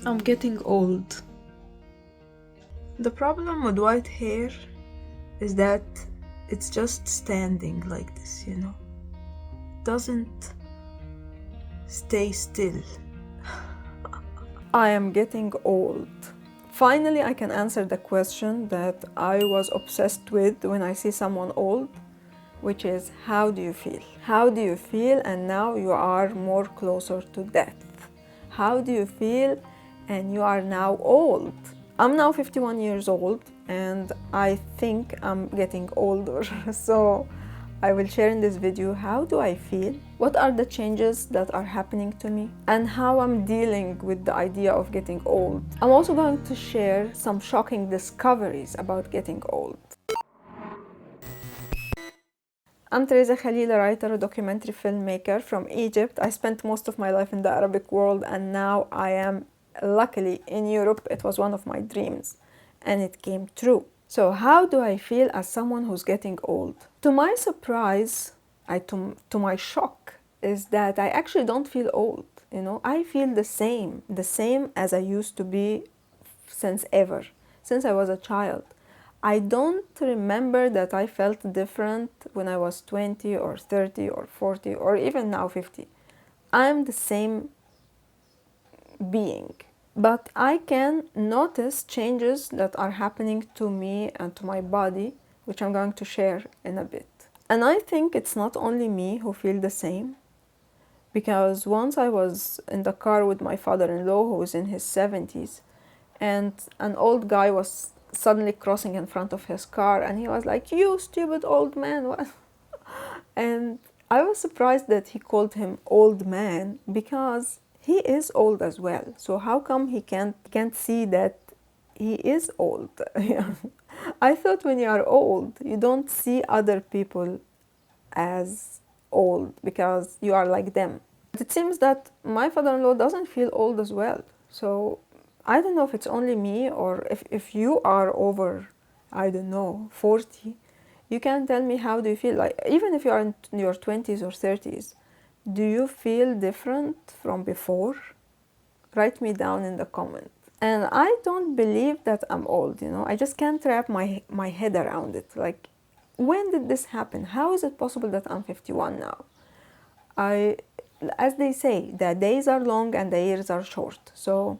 I'm getting old. The problem with white hair is that it's just standing like this, you know? It doesn't stay still. I am getting old. Finally, I can answer the question that I was obsessed with when I see someone old, which is, how do you feel? How do you feel? And now you are more closer to death. How do you feel? And you are now old. I'm now 51 years old, and I think I'm getting older. So I will share in this video how do I feel, what are the changes that are happening to me, and how I'm dealing with the idea of getting old. I'm also going to share some shocking discoveries about getting old. I'm Theresa Khalil, a writer, a documentary filmmaker from Egypt. I spent most of my life in the Arabic world, and now I am luckily in Europe. It was one of my dreams, and it came true. So how do I feel as someone who's getting old? To my surprise, to my shock, is that I actually don't feel old. You know, I feel the same as I used to be since I was a child. I don't remember that I felt different when I was 20 or 30 or 40 or even now 50. I'm the same being. But I can notice changes that are happening to me and to my body, which I'm going to share in a bit. And I think it's not only me who feel the same, because once I was in the car with my father-in-law, who was in his 70s, and an old guy was suddenly crossing in front of his car, and he was like, "You stupid old man." And I was surprised that he called him old man, because he is old as well. So how come he can't see that he is old? I thought when you are old, you don't see other people as old because you are like them. But it seems that my father-in-law doesn't feel old as well. So I don't know if it's only me, or if you are over, I don't know, 40, you can tell me how do you feel. Like, even if you are in your 20s or 30s, do you feel different from before? Write me down in the comment. And I don't believe that I'm old, you know. I just can't wrap my head around it. Like, when did this happen? How is it possible that I'm 51 now? As they say, the days are long and the years are short. So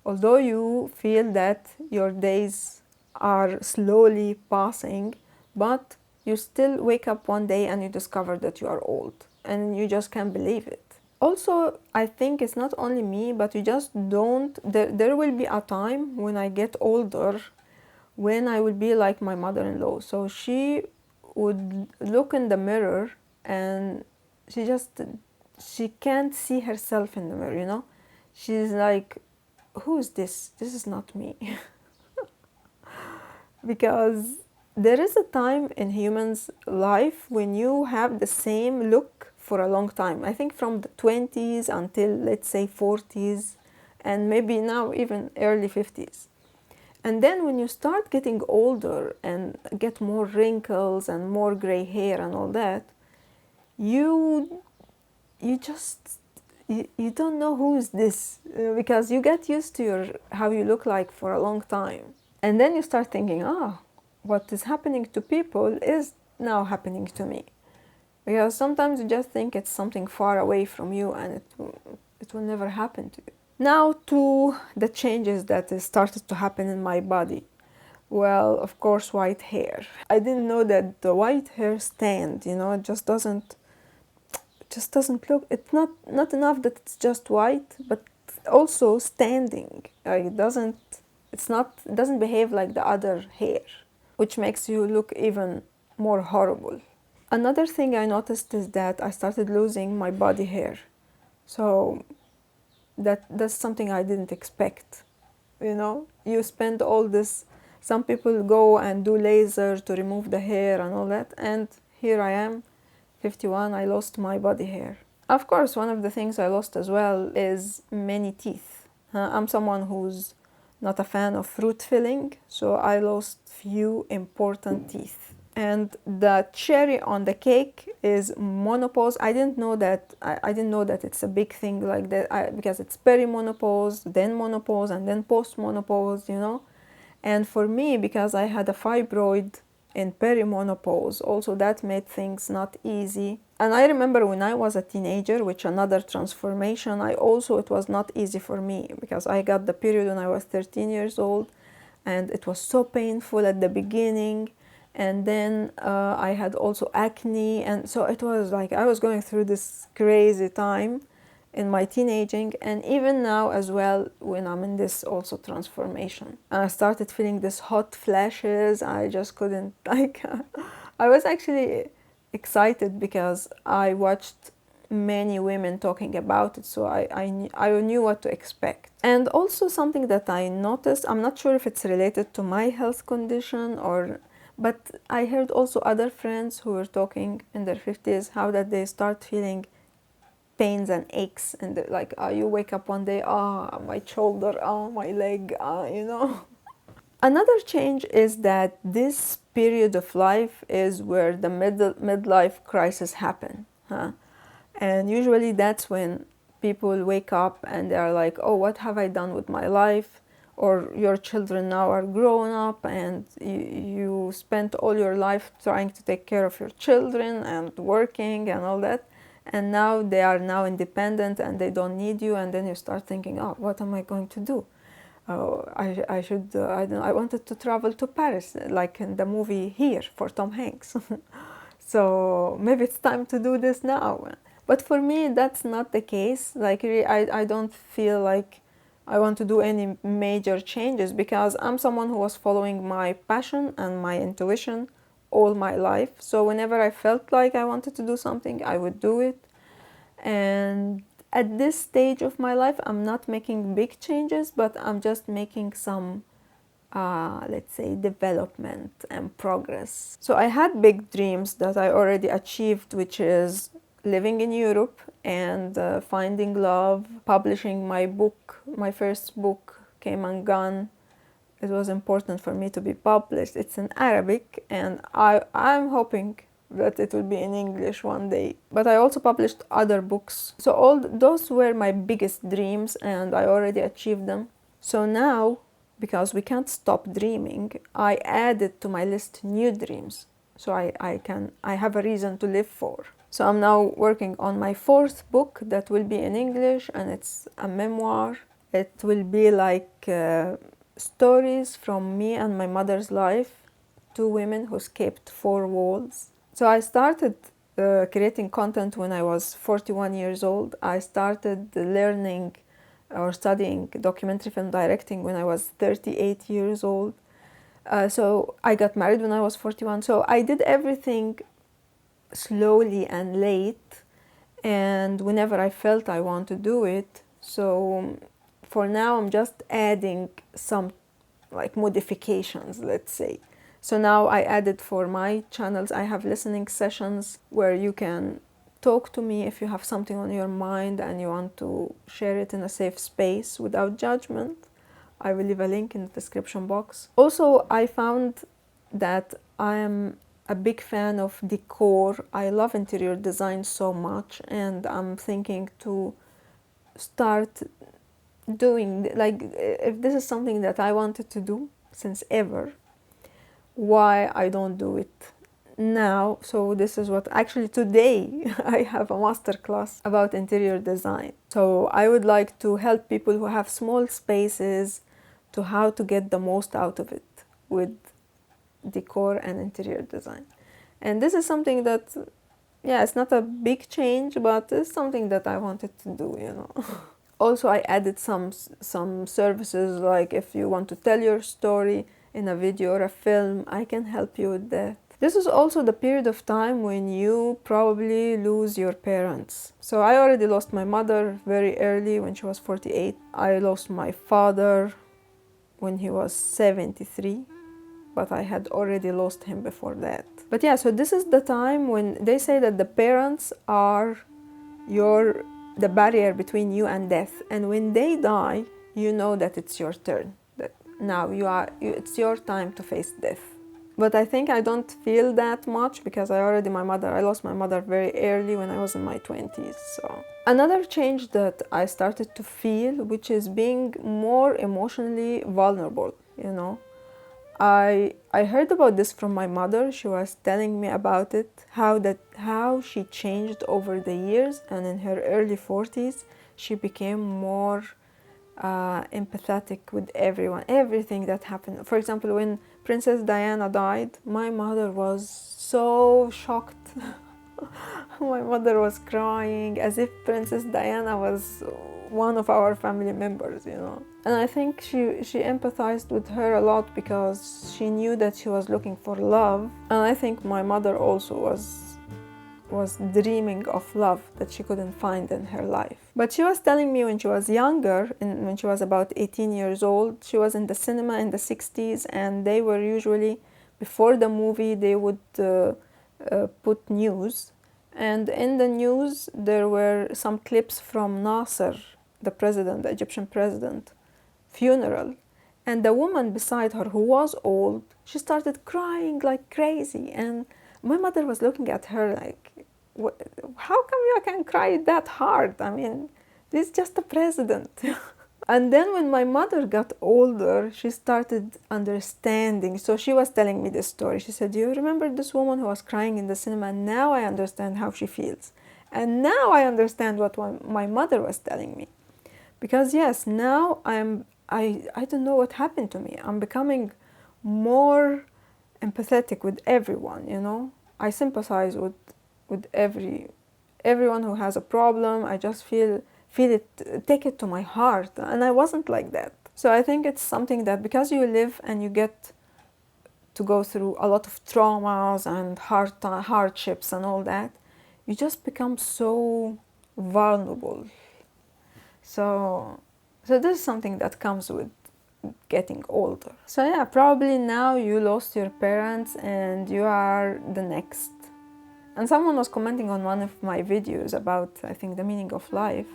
although you feel that your days are slowly passing, but you still wake up one day and you discover that you are old, and you just can't believe it. Also, I think it's not only me, but you just don't, there will be a time when I get older when I will be like my mother-in-law. So she would look in the mirror and she can't see herself in the mirror, you know? She's like, who is this? This is not me. Because there is a time in humans' life when you have the same look for a long time. I think from the 20s until, let's say, 40s, and maybe now even early 50s. And then when you start getting older and get more wrinkles and more gray hair and all that, you don't know who is this, because you get used to how you look like for a long time. And then you start thinking, what is happening to people is now happening to me. Because sometimes you just think it's something far away from you, and it will never happen to you. Now to the changes that started to happen in my body. Well, of course, white hair. I didn't know that the white hair stand, you know, it just doesn't look, it's not enough that it's just white, but also standing. It doesn't behave like the other hair, which makes you look even more horrible. Another thing I noticed is that I started losing my body hair. So that's something I didn't expect. You know, you spend all this, some people go and do laser to remove the hair and all that, and here I am, 51, I lost my body hair. Of course, one of the things I lost as well is many teeth. I'm someone who's not a fan of fruit filling, so I lost few important teeth. And the cherry on the cake is menopause. I didn't know that. I didn't know that it's a big thing like that, because it's perimenopause, then menopause, and then postmenopause, you know. And for me, because I had a fibroid in perimenopause, also that made things not easy. And I remember when I was a teenager, which another transformation, it was not easy for me, because I got the period when I was 13 years old, and it was so painful at the beginning. And then I had also acne, and so it was like I was going through this crazy time in my teenaging, and even now as well, when I'm in this also transformation. And I started feeling this hot flashes. I just couldn't, like, I was actually excited because I watched many women talking about it, so I knew what to expect. And also something that I noticed, I'm not sure if it's related to my health condition but I heard also other friends who were talking in their 50s how that they start feeling pains and aches, and like you wake up one day, my shoulder, my leg, you know. Another change is that this period of life is where the midlife crisis happen, huh? And usually that's when people wake up and they're like, oh, what have I done with my life? Or your children now are grown up, and you spent all your life trying to take care of your children and working and all that, and now they are now independent and they don't need you, and then you start thinking, oh, what am I going to do? I wanted to travel to Paris, like in the movie Here for Tom Hanks. So maybe it's time to do this now. But for me, that's not the case. Like, I don't feel like I want to do any major changes, because I'm someone who was following my passion and my intuition all my life. So whenever I felt like I wanted to do something, I would do it. And at this stage of my life, I'm not making big changes, but I'm just making some, let's say, development and progress. So I had big dreams that I already achieved, which is living in Europe and finding love, publishing my book. My first book, Came and Gone. It was important for me to be published. It's in Arabic, and I'm hoping that it will be in English one day. But I also published other books. So all those were my biggest dreams, and I already achieved them. So now, because we can't stop dreaming, I added to my list new dreams. So I have a reason to live for. So I'm now working on my fourth book that will be in English, and it's a memoir. It will be like stories from me and my mother's life, two women who escaped 4 walls. So I started creating content when I was 41 years old. I started learning or studying documentary film directing when I was 38 years old. So I got married when I was 41. So I did everything slowly and late, and whenever I felt I want to do it. So for now, I'm just adding some like modifications, let's say. So now I added for my channels, I have listening sessions where you can talk to me if you have something on your mind and you want to share it in a safe space without judgment. I will leave a link in the description box. Also, I found that I am a big fan of decor. I love interior design so much, and I'm thinking to start doing, like, if this is something that I wanted to do since ever, why I don't do it now? So this is what actually today I have a masterclass about interior design. So I would like to help people who have small spaces to how to get the most out of it with decor and interior design. And this is something that, yeah, it's not a big change, but it's something that I wanted to do, you know. Also, I added some services, like if you want to tell your story in a video or a film, I can help you with that. This is also the period of time when you probably lose your parents. So I already lost my mother very early when she was 48. I lost my father when he was 73, but I had already lost him before that. But yeah, so this is the time when they say that the parents are the barrier between you and death, and when they die, you know that it's your turn, that now it's your time to face death. But I think I don't feel that much because I lost my mother very early when I was in my 20s. So another change that I started to feel, which is being more emotionally vulnerable, you know. I heard about this from my mother. She was telling me about it, how she changed over the years, and in her early 40s she became more empathetic with everything that happened. For example, when Princess Diana died, my mother was so shocked. My mother was crying as if Princess Diana was one of our family members, you know. And I think she empathized with her a lot because she knew that she was looking for love. And I think my mother also was dreaming of love that she couldn't find in her life. But she was telling me when she was younger, when she was about 18 years old, she was in the cinema in the 60s, and they were usually, before the movie, they would put news. And in the news, there were some clips from Nasser, the president, the Egyptian president, funeral. And the woman beside her, who was old, she started crying like crazy. And my mother was looking at her like, how come you can cry that hard? I mean, this is just the president. And then when my mother got older, she started understanding. So she was telling me this story. She said, do you remember this woman who was crying in the cinema? Now I understand how she feels. And now I understand what my mother was telling me. Because yes, now I don't know what happened to me. I'm becoming more empathetic with everyone, you know. I sympathize with everyone who has a problem. I just feel it, take it to my heart. And I wasn't like that. So I think it's something that because you live and you get to go through a lot of traumas and hardships and all that, you just become so vulnerable. So this is something that comes with getting older. So yeah, probably now you lost your parents and you are the next. And someone was commenting on one of my videos about, I think, the meaning of life,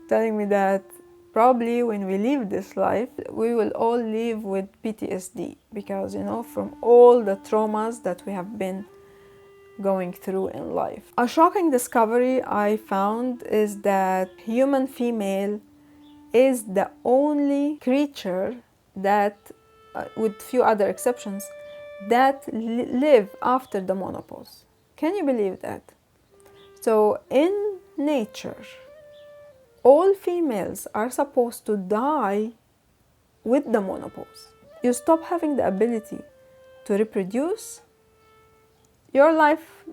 telling me that probably when we leave this life, we will all live with PTSD because, you know, from all the traumas that we have been going through in life. A shocking discovery I found is that human female is the only creature that, with few other exceptions, that live after the menopause. Can you believe that? So in nature, all females are supposed to die with the menopause. You stop having the ability to reproduce, your life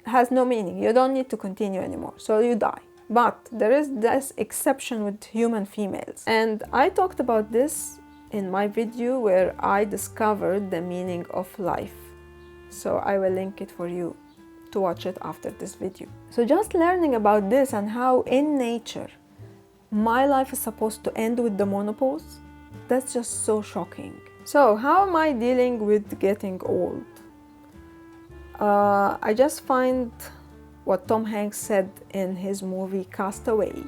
has no meaning. You don't need to continue anymore, so you die. But there is this exception with human females. And I talked about this in my video where I discovered the meaning of life. So I will link it for you to watch it after this video. So just learning about this and how in nature my life is supposed to end with the menopause, that's just so shocking. So how am I dealing with getting old? I just find what Tom Hanks said in his movie Castaway,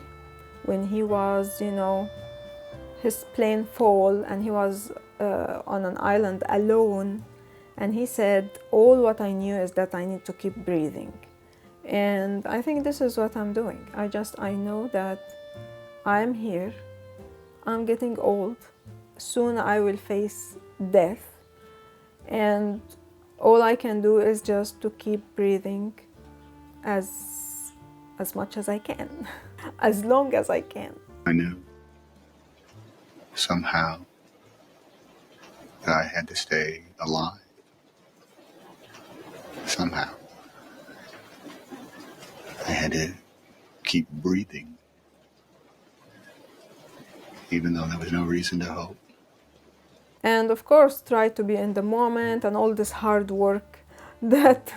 when he was, you know, his plane fall and he was on an island alone, and he said, all what I knew is that I need to keep breathing. And I think this is what I'm doing. I know that I'm here, I'm getting old, soon I will face death, and all I can do is just to keep breathing as much as I can, as long as I can. I knew somehow that I had to stay alive. Somehow I had to keep breathing, even though there was no reason to hope. And of course, try to be in the moment and all this hard work that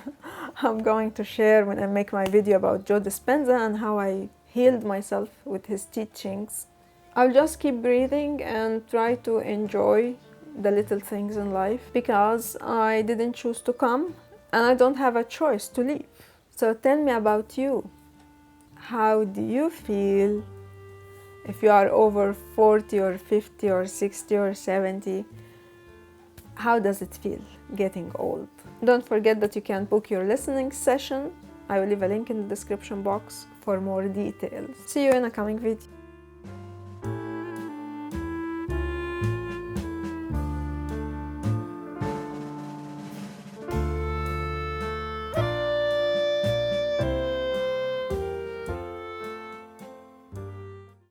I'm going to share when I make my video about Joe Dispenza and how I healed myself with his teachings. I'll just keep breathing and try to enjoy the little things in life because I didn't choose to come and I don't have a choice to leave. So tell me about you. How do you feel if you are over 40 or 50 or 60 or 70? How does it feel? getting old. Don't forget that you can book your listening session. I will leave a link in the description box for more details. See you in a coming video.